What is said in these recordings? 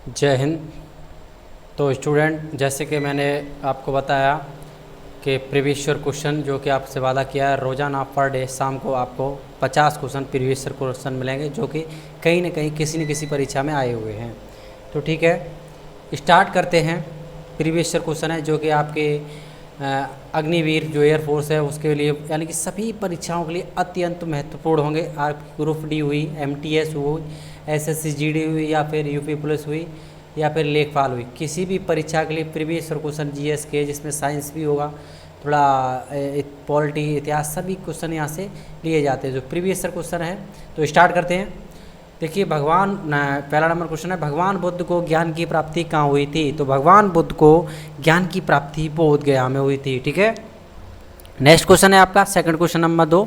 जय हिंद। तो स्टूडेंट, जैसे कि मैंने आपको बताया कि प्रीवियस ईयर क्वेश्चन जो कि आपसे वादा किया है, रोज़ाना पर डे शाम को आपको 50 क्वेश्चन प्रीवियस ईयर क्वेश्चन मिलेंगे जो कि कहीं ना कहीं किसी न किसी परीक्षा में आए हुए हैं। तो ठीक है, स्टार्ट करते हैं। प्रीवियस ईयर क्वेश्चन है जो कि आपके अग्निवीर जो एयरफोर्स है उसके लिए, यानी कि सभी परीक्षाओं के लिए अत्यंत महत्वपूर्ण होंगे। आपकी ग्रुप डी हुई, MTS हुई, SSC GD हुई, या फिर UP पुलिस हुई, या फिर लेखपाल हुई, किसी भी परीक्षा के लिए प्रीवियस ईयर क्वेश्चन GS के, जिसमें साइंस भी होगा, थोड़ा पॉलिटी, इतिहास, सभी क्वेश्चन यहाँ से लिए जाते हैं जो प्रीवियस ईयर क्वेश्चन है। तो स्टार्ट करते हैं। देखिए, पहला नंबर क्वेश्चन है, भगवान बुद्ध को ज्ञान की प्राप्ति कहाँ हुई थी? तो भगवान बुद्ध को ज्ञान की प्राप्ति बोध गया में हुई थी। ठीक है, नेक्स्ट क्वेश्चन है आपका second question number 2,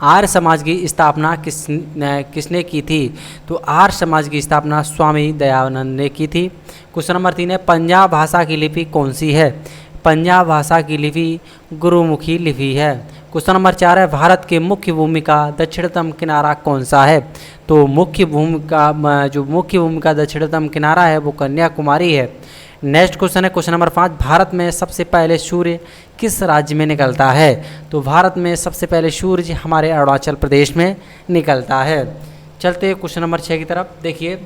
Arya Samaj की स्थापना किसने की थी? तो आर्य समाज की स्थापना स्वामी दयानंद ने की थी। क्वेश्चन नंबर 3 है, पंजाब भाषा की लिपि कौन सी है? पंजाब भाषा की लिपि गुरुमुखी लिपि है। क्वेश्चन नंबर 4 है, भारत के मुख्य भूमि का दक्षिणतम किनारा कौन सा है? तो मुख्य भूमि का दक्षिणतम किनारा है वो कन्याकुमारी है। नेक्स्ट क्वेश्चन है क्वेश्चन नंबर 5, भारत में सबसे पहले सूर्य किस राज्य में निकलता है? तो भारत में सबसे पहले सूर्य हमारे अरुणाचल प्रदेश में निकलता है। चलते हैं क्वेश्चन नंबर 6 की तरफ। देखिए,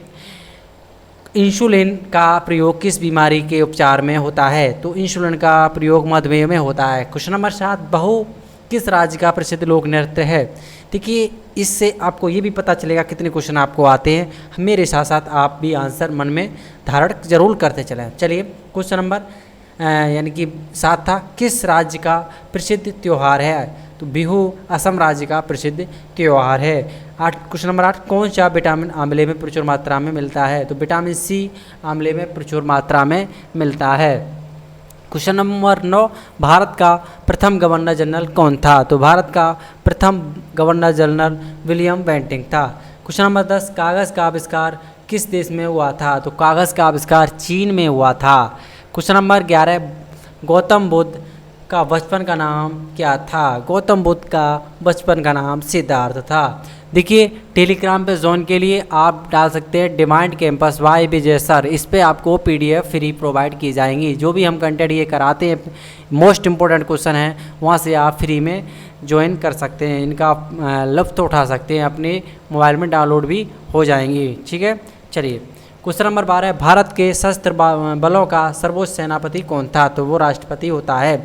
इंसुलिन का प्रयोग किस बीमारी के उपचार में होता है? तो इंसुलिन का प्रयोग मधुमेह में होता है। क्वेश्चन नंबर 7, बहू किस राज्य का प्रसिद्ध लोक नृत्य है? देखिए, इससे आपको ये भी पता चलेगा कितने क्वेश्चन आपको आते हैं। मेरे साथ साथ आप भी आंसर मन में धारण जरूर करते चलें। चलिए, क्वेश्चन नंबर यानी कि 7 था, किस राज्य का प्रसिद्ध त्यौहार है? तो बिहू असम राज्य का प्रसिद्ध त्यौहार है। क्वेश्चन नंबर 8, कौन सा विटामिन आंवले में प्रचुर मात्रा में मिलता है? तो विटामिन C आंवले में प्रचुर मात्रा में मिलता है। क्वेश्चन नंबर 9, भारत का प्रथम गवर्नर जनरल कौन था? तो भारत का प्रथम गवर्नर जनरल विलियम बेंटिंक था। क्वेश्चन नंबर 10, कागज़ का आविष्कार किस देश में हुआ था? तो कागज़ का आविष्कार चीन में हुआ था। क्वेश्चन नंबर 11, गौतम बुद्ध का बचपन का नाम क्या था? गौतम बुद्ध का बचपन का नाम सिद्धार्थ था। देखिए, टेलीग्राम पे ज्वाइन के लिए आप डाल सकते हैं demand campus Y Vijay sir. इस पर आपको PDF फ्री प्रोवाइड की जाएंगी। जो भी हम कंटेंट ये कराते हैं, मोस्ट इम्पोर्टेंट क्वेश्चन है, वहाँ से आप फ्री में ज्वाइन कर सकते हैं, इनका लुत्फ़ उठा सकते हैं, अपने मोबाइल में डाउनलोड भी हो जाएंगी। ठीक है, चलिए क्वेश्चन नंबर 12, भारत के सशस्त्र बलों का सर्वोच्च सेनापति कौन था? तो वो राष्ट्रपति होता है।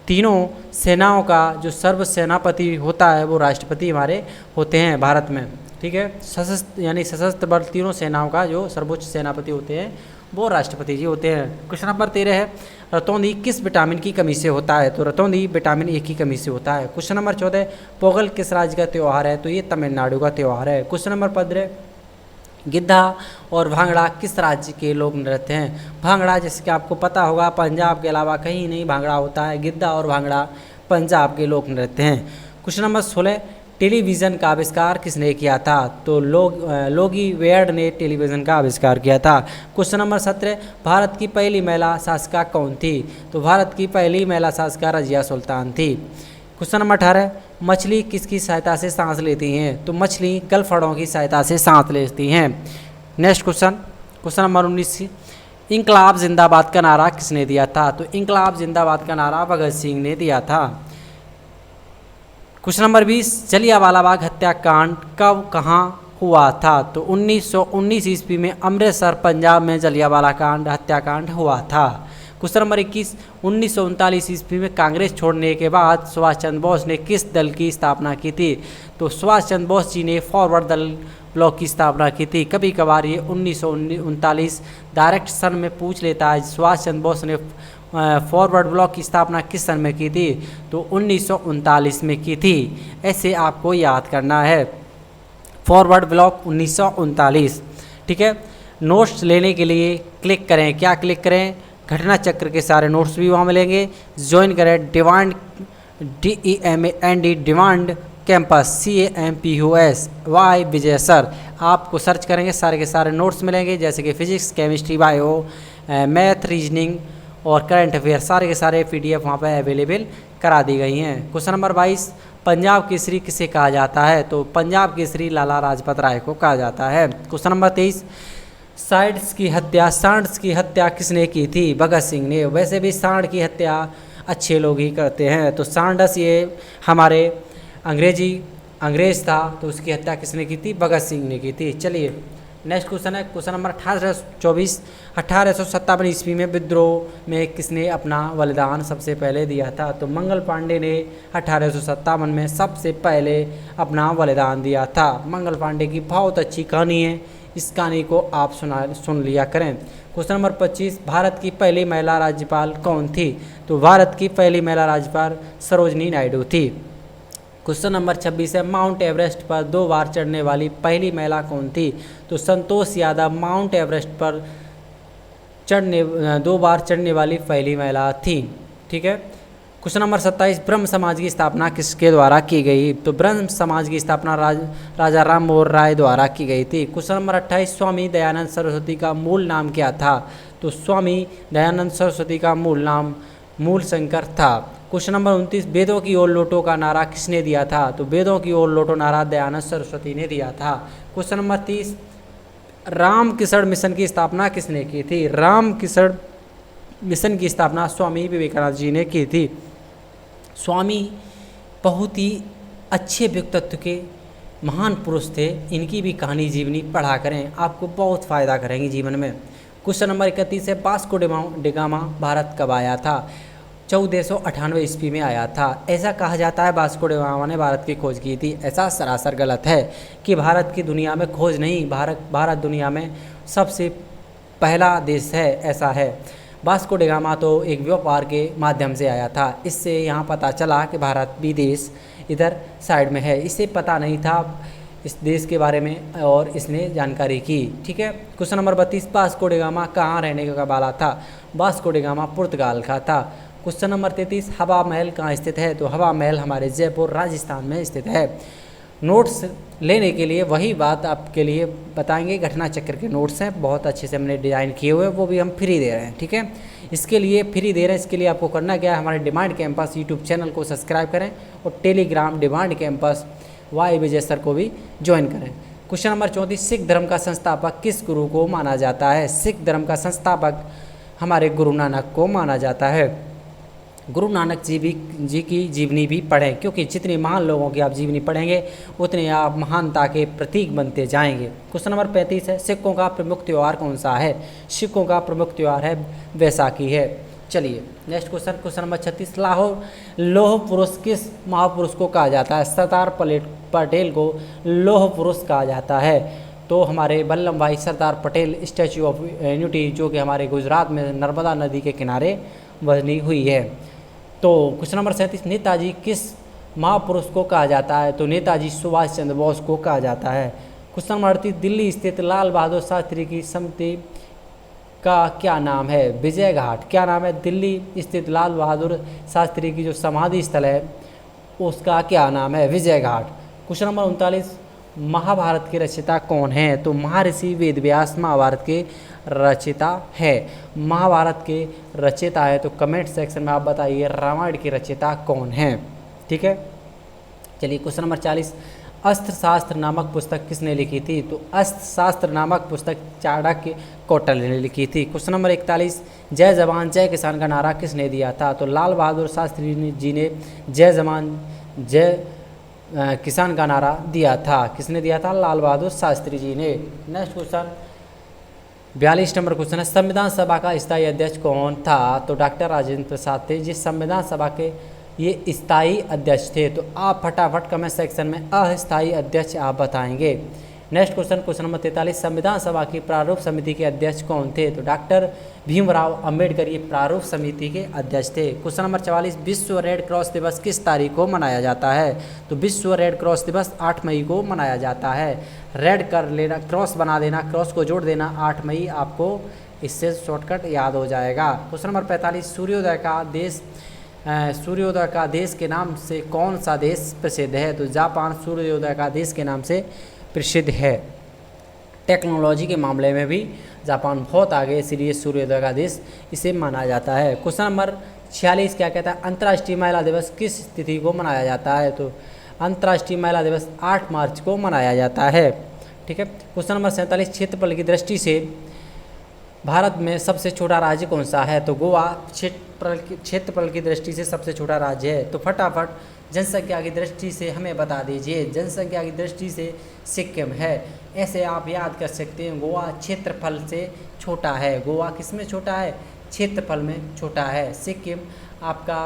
तीनों सेनाओं का जो सर्व सेनापति होता है वो राष्ट्रपति हमारे होते हैं भारत में। ठीक है, सशस्त्र यानी सशस्त्र बल तीनों सेनाओं का जो सर्वोच्च सेनापति होते हैं वो राष्ट्रपति जी होते हैं। क्वेश्चन नंबर 13 है, रतौंधी किस विटामिन की कमी से होता है? तो रतौंधी विटामिन A की कमी से होता है। क्वेश्चन नंबर 14, पोंगल किस राज्य का त्यौहार है? तो ये तमिलनाडु का त्यौहार है। क्वेश्चन नंबर 15, गिद्धा और भांगड़ा किस राज्य के लोक नृत्य हैं? भांगड़ा जैसे कि आपको पता होगा पंजाब के अलावा कहीं नहीं भांगड़ा होता है। गिद्धा और भांगड़ा पंजाब के लोक नृत्य हैं। क्वेश्चन नंबर 16, टेलीविज़न का आविष्कार किसने किया था? तो लोगी वेयर्ड ने टेलीविज़न का आविष्कार किया था। क्वेश्चन नंबर 17, भारत की पहली महिला शासिका कौन थी? तो भारत की पहली महिला शासिका रजिया सुल्तान थी। क्वेश्चन नंबर 18, मछली किसकी सहायता से सांस लेती हैं? तो मछली गलफड़ों की सहायता से सांस लेती हैं। नेक्स्ट क्वेश्चन नंबर 19, इंकलाब जिंदाबाद का नारा किसने दिया था? तो इंकलाब जिंदाबाद का नारा भगत सिंह ने दिया था। क्वेश्चन नंबर 20, जलियांवाला बाग हत्याकांड कब कहाँ हुआ था? तो 1919 ईस्वी में अमृतसर पंजाब में जलियांवाला हत्याकांड हुआ था। क्वेश्चन नंबर 21, 1939 ईस्वी में कांग्रेस छोड़ने के बाद सुभाष चंद्र बोस ने किस दल की स्थापना की थी? तो सुभाष चंद्र बोस जी ने फॉरवर्ड दल ब्लॉक की स्थापना की थी। कभी कभार ये 1939 डायरेक्ट सन में पूछ लेता है, सुभाष चंद्र बोस ने फॉरवर्ड ब्लॉक की स्थापना किस सन में की थी? तो 1939 में की थी। ऐसे आपको याद करना है, फॉरवर्ड ब्लॉक 1939। ठीक है, नोट्स लेने के लिए क्लिक करें, क्या क्लिक करें? घटना चक्र के सारे नोट्स भी वहाँ मिलेंगे। ज्वाइन करें demand DEMAND demand campus CAMPUS वाई विजय सर। आपको सर्च करेंगे सारे के सारे नोट्स मिलेंगे, जैसे कि physics, chemistry, bio, math, reasoning और करंट अफेयर, सारे के सारे PDF वहाँ पर अवेलेबल करा दी गई हैं। क्वेश्चन नंबर 22, पंजाब केसरी किसे कहा जाता है? तो पंजाब केसरी लाला लाजपत राय को कहा जाता है। क्वेश्चन नंबर 23, सांड की हत्या किसने की थी? भगत सिंह ने। वैसे भी सांड की हत्या अच्छे लोग ही करते हैं, तो सांडस ये हमारे अंग्रेज था, तो उसकी हत्या किसने की थी? भगत सिंह ने की थी। चलिए नेक्स्ट क्वेश्चन है, क्वेश्चन नंबर 1857 ईस्वी में विद्रोह में किसने अपना बलिदान सबसे पहले दिया था? तो मंगल पांडे ने 1857 में सबसे पहले अपना बलिदान दिया था। मंगल पांडे की बहुत अच्छी कहानी है, इस कहानी को आप सुन लिया करें। क्वेश्चन नंबर 25, भारत की पहली महिला राज्यपाल कौन थी? तो भारत की पहली महिला राज्यपाल सरोजनी नायडू थी। क्वेश्चन नंबर 26 है, माउंट एवरेस्ट पर 2 बार चढ़ने वाली पहली महिला कौन थी? तो संतोष यादव माउंट एवरेस्ट पर 2 बार चढ़ने वाली पहली महिला थी। ठीक है। क्वेश्चन नंबर 27, ब्रह्म समाज की स्थापना किसके द्वारा की गई? तो ब्रह्म समाज की स्थापना राजा राम मोहन राय द्वारा की गई थी। क्वेश्चन नंबर 28, स्वामी दयानंद सरस्वती का मूल नाम क्या था? तो स्वामी दयानंद सरस्वती का मूल नाम मूल शंकर था। क्वेश्चन नंबर 29, वेदों की ओर लौटो का नारा किसने दिया था? तो वेदों की ओर लौटो नारा दयानंद सरस्वती ने दिया था। क्वेश्चन नंबर 30, रामकृष्ण मिशन की स्थापना किसने की थी? रामकृष्ण मिशन की स्थापना स्वामी विवेकानंद जी ने की थी। स्वामी बहुत ही अच्छे व्यक्तित्व के महान पुरुष थे, इनकी भी कहानी जीवनी पढ़ा करें, आपको बहुत फ़ायदा करेंगे जीवन में। क्वेश्चन नंबर 31 है, वास्को डी गामा भारत कब आया था? 1498 ईस्वी में आया था। ऐसा कहा जाता है वास्को डी गामा ने भारत की खोज की थी, ऐसा सरासर गलत है कि भारत की दुनिया में खोज नहीं, भारत दुनिया में सबसे पहला देश है, ऐसा है। वास्को डी गामा तो एक व्यापार के माध्यम से आया था, इससे यहाँ पता चला कि भारत भी देश इधर साइड में है, इसे पता नहीं था इस देश के बारे में और इसने जानकारी की। ठीक है। Question number 32, Vasco D gamma कहाँ रहने का वाला था? वास्को डी गामा पुर्तगाल का था। क्वेश्चन नंबर 33, हवा महल कहाँ स्थित है? तो हवा महल हमारे जयपुर राजस्थान में स्थित है। नोट्स लेने के लिए वही बात आपके लिए बताएंगे, घटना चक्र के नोट्स हैं, बहुत अच्छे से हमने डिज़ाइन किए हुए हैं, वो भी हम फ्री दे रहे हैं। ठीक है। इसके लिए फ्री दे रहे हैं, इसके लिए आपको करना क्या है, हमारे डिमांड कैंपस यूट्यूब चैनल को सब्सक्राइब करें और Telegram demand campus Y Vijay sir को भी ज्वाइन करें। क्वेश्चन नंबर 34, सिख धर्म का संस्थापक किस गुरु को माना जाता है? सिख धर्म का संस्थापक हमारे गुरु नानक को माना जाता है। गुरु नानक जी की जीवनी भी पढ़ें, क्योंकि जितने महान लोगों की आप जीवनी पढ़ेंगे उतने आप महानता के प्रतीक बनते जाएंगे। क्वेश्चन नंबर 35 है, सिखों का प्रमुख त्यौहार कौन सा है? सिखों का प्रमुख त्यौहार है वैसाखी है। चलिए नेक्स्ट क्वेश्चन, क्वेश्चन नंबर 36, लौह पुरुष किस महापुरुष को कहा जाता है? सरदार पटेल को लौह पुरुष कहा जाता है। तो हमारे वल्लभ भाई Sardar Patel statue of unity, जो कि हमारे गुजरात में नर्मदा नदी के किनारे बनी हुई है। तो क्वेश्चन नंबर 37, नेताजी किस महापुरुष को कहा जाता है? तो नेताजी सुभाष चंद्र बोस को कहा जाता है। क्वेश्चन नंबर 38, दिल्ली स्थित लाल बहादुर शास्त्री की समाधि का क्या नाम है? विजय घाट। क्या नाम है? दिल्ली स्थित लाल बहादुर शास्त्री की जो समाधि स्थल है उसका क्या नाम है? विजय घाट। क्वेश्चन नंबर 39, महाभारत के रचयिता कौन है? तो महर्षि वेदव्यास महाभारत के रचयिता है। महाभारत के रचयिता है, तो कमेंट सेक्शन में आप बताइए रामायण के रचयिता कौन है। ठीक है। चलिए क्वेश्चन नंबर 40, अस्त्र शास्त्र नामक पुस्तक किसने लिखी थी? तो अस्त्र शास्त्र नामक पुस्तक चाणक्य कौटिल्य ने लिखी थी। क्वेश्चन नंबर 41, जय जवान जय किसान का नारा किसने दिया था? तो लाल बहादुर शास्त्री जी ने जय जवान जय किसान का नारा दिया था। किसने दिया था? लाल बहादुर शास्त्री जी ने। नेक्स्ट क्वेश्चन 42 नंबर क्वेश्चन है, संविधान सभा का स्थायी अध्यक्ष कौन था? तो डॉक्टर राजेंद्र प्रसाद थे, जिस संविधान सभा के ये स्थायी अध्यक्ष थे। तो आप फटाफट कमेंट सेक्शन में अस्थायी अध्यक्ष आप बताएंगे। नेक्स्ट क्वेश्चन, क्वेश्चन नंबर 43, संविधान सभा की प्रारूप समिति के अध्यक्ष कौन थे? तो डॉक्टर भीमराव अंबेडकर ये प्रारूप समिति के अध्यक्ष थे। क्वेश्चन नंबर 44, विश्व रेड क्रॉस दिवस किस तारीख को मनाया जाता है? तो विश्व रेड क्रॉस दिवस 8 मई को मनाया जाता है। रेड कर लेना, क्रॉस बना देना, क्रॉस को जोड़ देना, 8 मई आपको इससे शॉर्टकट याद हो जाएगा। क्वेश्चन नंबर 45, सूर्योदय का देश के नाम से कौन सा देश प्रसिद्ध है? तो जापान सूर्योदय का देश के नाम से प्रसिद्ध है। टेक्नोलॉजी के मामले में भी जापान बहुत आगे, इसलिए सूर्योदय का देश इसे माना जाता है। क्वेश्चन नंबर 46 क्या कहता है, अंतर्राष्ट्रीय महिला दिवस किस तिथि को मनाया जाता है? तो अंतर्राष्ट्रीय महिला दिवस 8 मार्च को मनाया जाता है। ठीक है। क्वेश्चन नंबर 47, क्षेत्रफल की दृष्टि से भारत में सबसे छोटा राज्य कौन सा है? तो गोवा क्षेत्रफल की दृष्टि से सबसे छोटा राज्य है। तो फटाफट जनसंख्या की दृष्टि से हमें बता दीजिए। जनसंख्या की दृष्टि से सिक्किम है। ऐसे आप याद कर सकते हैं, गोवा क्षेत्रफल से छोटा है। गोवा किस में छोटा है? क्षेत्रफल में छोटा है। सिक्किम आपका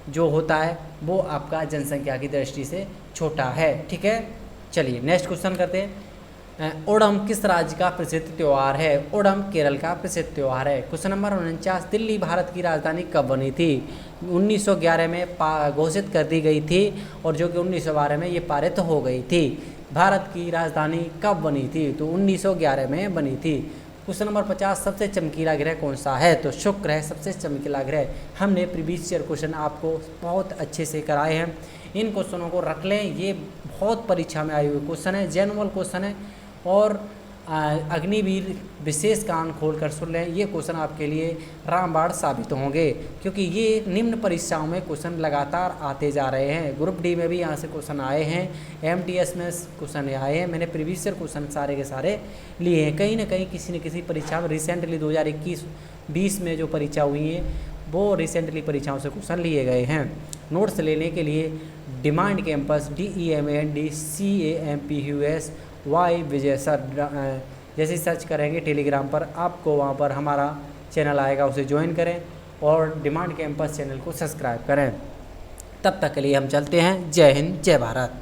जो होता है वो आपका जनसंख्या की दृष्टि से छोटा है। ठीक है, चलिए नेक्स्ट क्वेश्चन करते हैं। ओणम किस राज्य का प्रसिद्ध त्यौहार है? ओणम केरल का प्रसिद्ध त्यौहार है। क्वेश्चन नंबर 49, दिल्ली भारत की राजधानी कब बनी थी? 1911 में घोषित कर दी गई थी और जो कि 1912 में ये पारित हो गई थी। भारत की राजधानी कब बनी थी? तो 1911 में बनी थी। क्वेश्चन नंबर 50, सबसे चमकीला ग्रह कौन सा है? तो शुक्र है सबसे चमकीला ग्रह। हमने प्रीवियस ईयर क्वेश्चन आपको बहुत अच्छे से कराए हैं, इन क्वेश्चनों को रख लें। ये बहुत परीक्षा में आए हुए क्वेश्चन है, जनरल क्वेश्चन है और अग्निवीर विशेष कान खोलकर सुन लें। ये क्वेश्चन आपके लिए रामबाण साबित होंगे क्योंकि ये निम्न परीक्षाओं में क्वेश्चन लगातार आते जा रहे हैं। ग्रुप डी में भी यहाँ से क्वेश्चन आए हैं, MTS में क्वेश्चन आए हैं। मैंने प्रीवियस ईयर क्वेश्चन सारे के सारे लिए हैं। कहीं ना कहीं किसी न किसी परीक्षा में रिसेंटली 2021-20 में जो परीक्षा हुई है वो रिसेंटली परीक्षाओं से क्वेश्चन लिए गए हैं। नोट्स लेने के लिए डिमांड कैंपस DEMAND CAMPUS विजय सर जैसे सर्च करेंगे टेलीग्राम पर, आपको वहाँ पर हमारा चैनल आएगा, उसे ज्वाइन करें और डिमांड कैंपस चैनल को सब्सक्राइब करें। तब तक के लिए हम चलते हैं। जय हिंद, जय भारत।